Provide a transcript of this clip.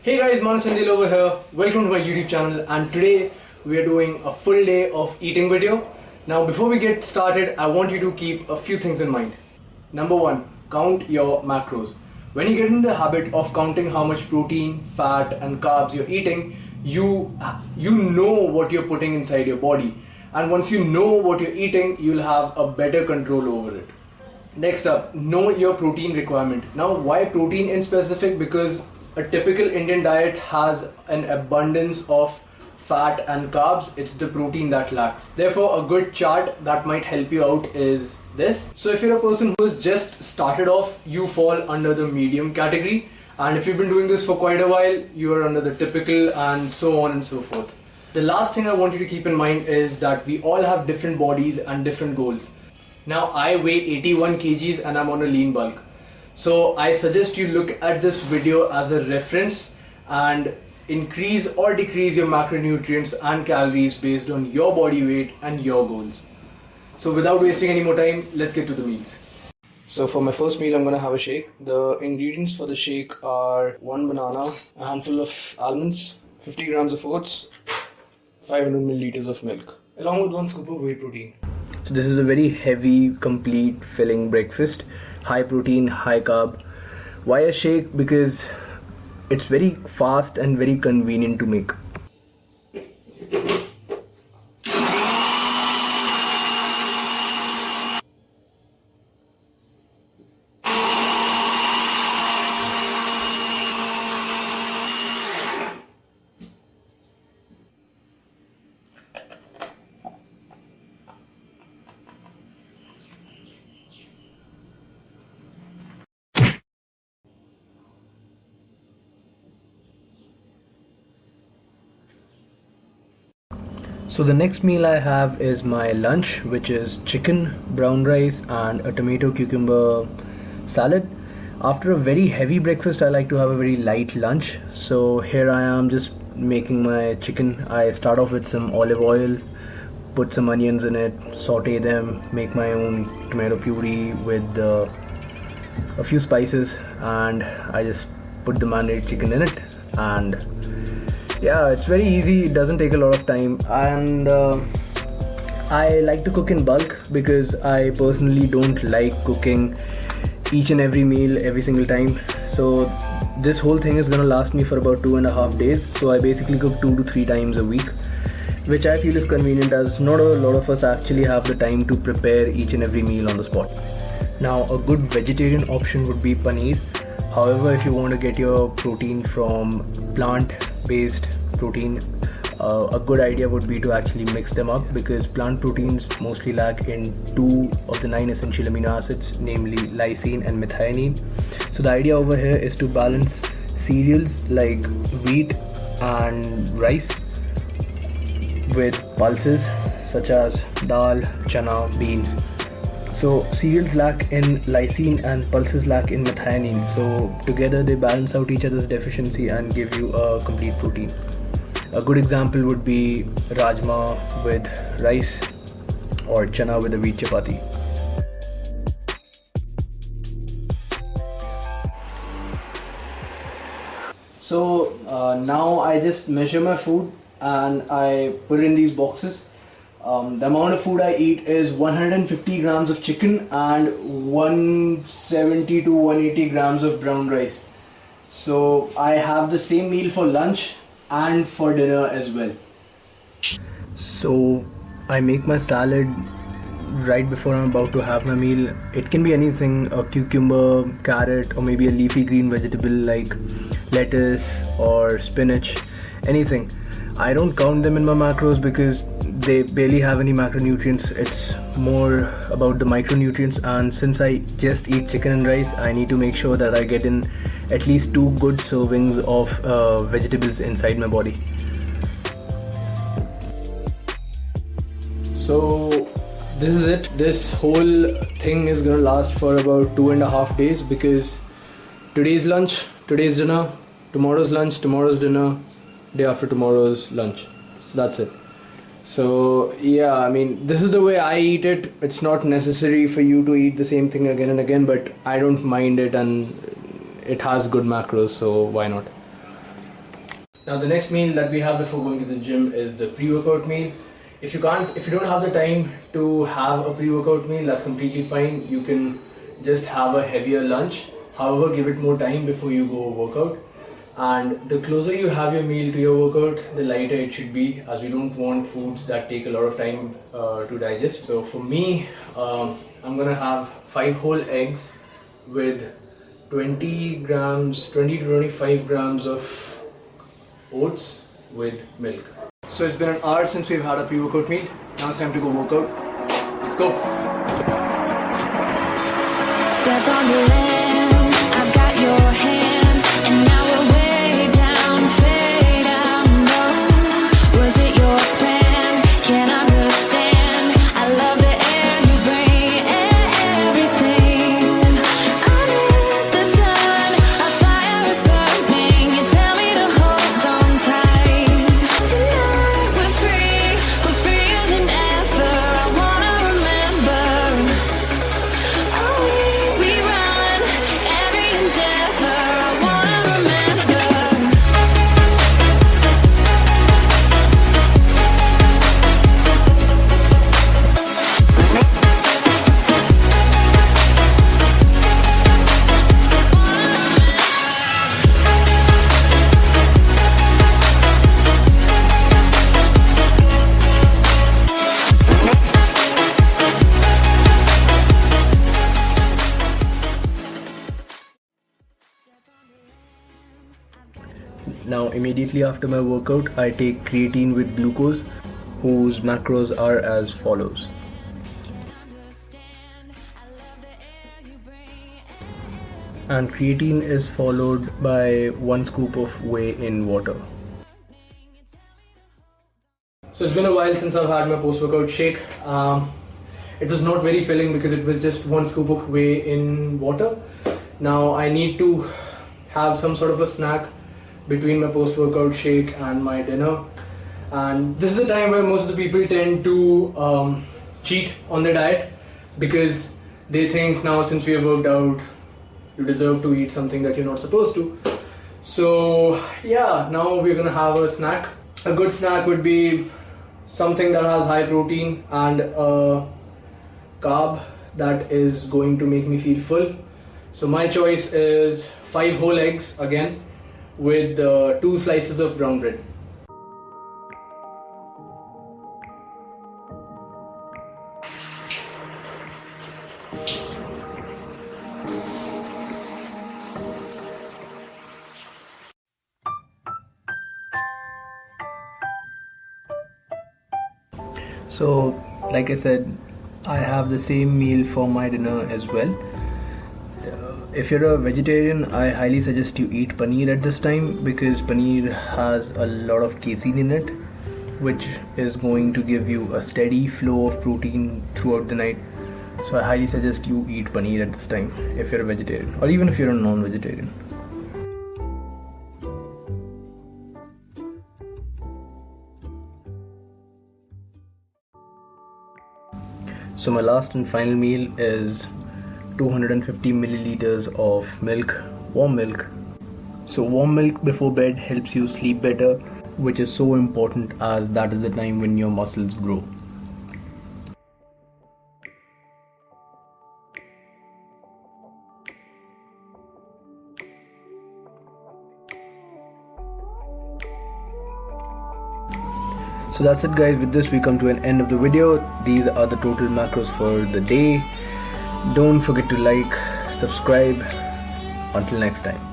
Hey guys, Manasandil over here. Welcome to my YouTube channel, and today we are doing a full day of eating video. Now before we get started, I want you to keep a few things in mind. Number one, count your macros. When you get in the habit of counting how much protein, fat and carbs you're eating, you know what you're putting inside your body. And once you know what you're eating, you'll have a better control over it. Next up, know your protein requirement. Now why protein in specific? Because a typical Indian diet has an abundance of fat and carbs. It's the protein that lacks. Therefore, a good chart that might help you out is this. So if you're a person who has just started off, you fall under the medium category. And if you've been doing this for quite a while, you are under the typical, and so on and so forth. The last thing I want you to keep in mind is that we all have different bodies and different goals. Now I weigh 81 kgs and I'm on a lean bulk. So I suggest you look at this video as a reference and increase or decrease your macronutrients and calories based on your body weight and your goals. So without wasting any more time, let's get to the meals. So for my first meal, I'm going to have a shake. The ingredients for the shake are 1 banana, a handful of almonds, 50 grams of oats, 500 milliliters of milk, along with 1 scoop of whey protein. So this is a very heavy, complete, filling breakfast. High protein, high carb. Why a shake? Because it's very fast and very convenient to make. So the next meal I have is my lunch, which is chicken, brown rice and a tomato cucumber salad. After a very heavy breakfast, I like to have a very light lunch. So here I am just making my chicken. I start off with some olive oil, put some onions in it, saute them, make my own tomato puree with a few spices, and I just put the marinated chicken in it. And yeah, it's very easy, it doesn't take a lot of time, and I like to cook in bulk because I personally don't like cooking each and every meal every single time. So this whole thing is gonna last me for about 2.5 days. So I basically cook 2 to 3 times a week, which I feel is convenient as not a lot of us actually have the time to prepare each and every meal on the spot. Now a good vegetarian option would be paneer. However, if you want to get your protein from plant-based protein, a good idea would be to actually mix them up, because plant proteins mostly lack in 2 of the 9 essential amino acids, namely lysine and methionine. So the idea over here is to balance cereals like wheat and rice with pulses such as dal, chana, beans. So cereals lack in lysine and pulses lack in methionine. So together they balance out each other's deficiency and give you a complete protein. A good example would be rajma with rice or chana with a wheat chapati. So now I just measure my food and I put it in these boxes. The amount of food I eat is 150 grams of chicken and 170 to 180 grams of brown rice. So I have the same meal for lunch and for dinner as well. So I make my salad right before I'm about to have my meal. It can be anything, a cucumber, carrot, or maybe a leafy green vegetable like lettuce or spinach, anything. I don't count them in my macros because they barely have any macronutrients. It's more about the micronutrients, and since I just eat chicken and rice, I need to make sure that I get in at least 2 good servings of vegetables inside my body. So this is it. This whole thing is gonna last for about 2.5 days, because today's lunch, today's dinner, tomorrow's lunch, tomorrow's dinner, day after tomorrow's lunch. So that's it. So yeah, I mean, this is the way I eat it. It's not necessary for you to eat the same thing again and again, but I don't mind it, and it has good macros, so why not? Now the next meal that we have before going to the gym is the pre-workout meal. If you don't have the time to have a pre-workout meal, that's completely fine. You can just have a heavier lunch. However, give it more time before you go workout. And the closer you have your meal to your workout, the lighter it should be, as we don't want foods that take a lot of time to digest. So for me, I'm gonna have 5 whole eggs with 20 to 25 grams of oats with milk. So it's been an hour since we've had a pre-workout meal. Now it's time to go work out. Let's go. Step on the land, I've got your hand, and now we're way down, fade out low. Was it your plan? Can't understand. I love the air you bring, everything. Under the sun, a fire is burning. You tell me to hold on tight. Tonight we're freer than ever. I wanna remember. Oh, we run every endeavor. I wanna remember. Now immediately after my workout, I take creatine with glucose, whose macros are as follows. And creatine is followed by 1 scoop of whey in water. So it's been a while since I've had my post-workout shake. It was not very filling because it was just 1 scoop of whey in water. Now I need to have some sort of a snack between my post-workout shake and my dinner. And this is a time where most of the people tend to cheat on their diet because they think now since we have worked out, you deserve to eat something that you're not supposed to. So yeah, now we're gonna have a snack. A good snack would be something that has high protein and a carb that is going to make me feel full. So my choice is 5 whole eggs again with 2 slices of brown bread. So, like I said, I have the same meal for my dinner as well. If you're a vegetarian, I highly suggest you eat paneer at this time because paneer has a lot of casein in it, which is going to give you a steady flow of protein throughout the night. So I highly suggest you eat paneer at this time if you're a vegetarian, or even if you're a non-vegetarian. So my last and final meal is 250 milliliters of milk, warm milk. So warm milk before bed helps you sleep better, which is so important as that is the time when your muscles grow. So that's it guys, with this we come to an end of the video. These are the total macros for the day. Don't forget to like, subscribe. Until next time.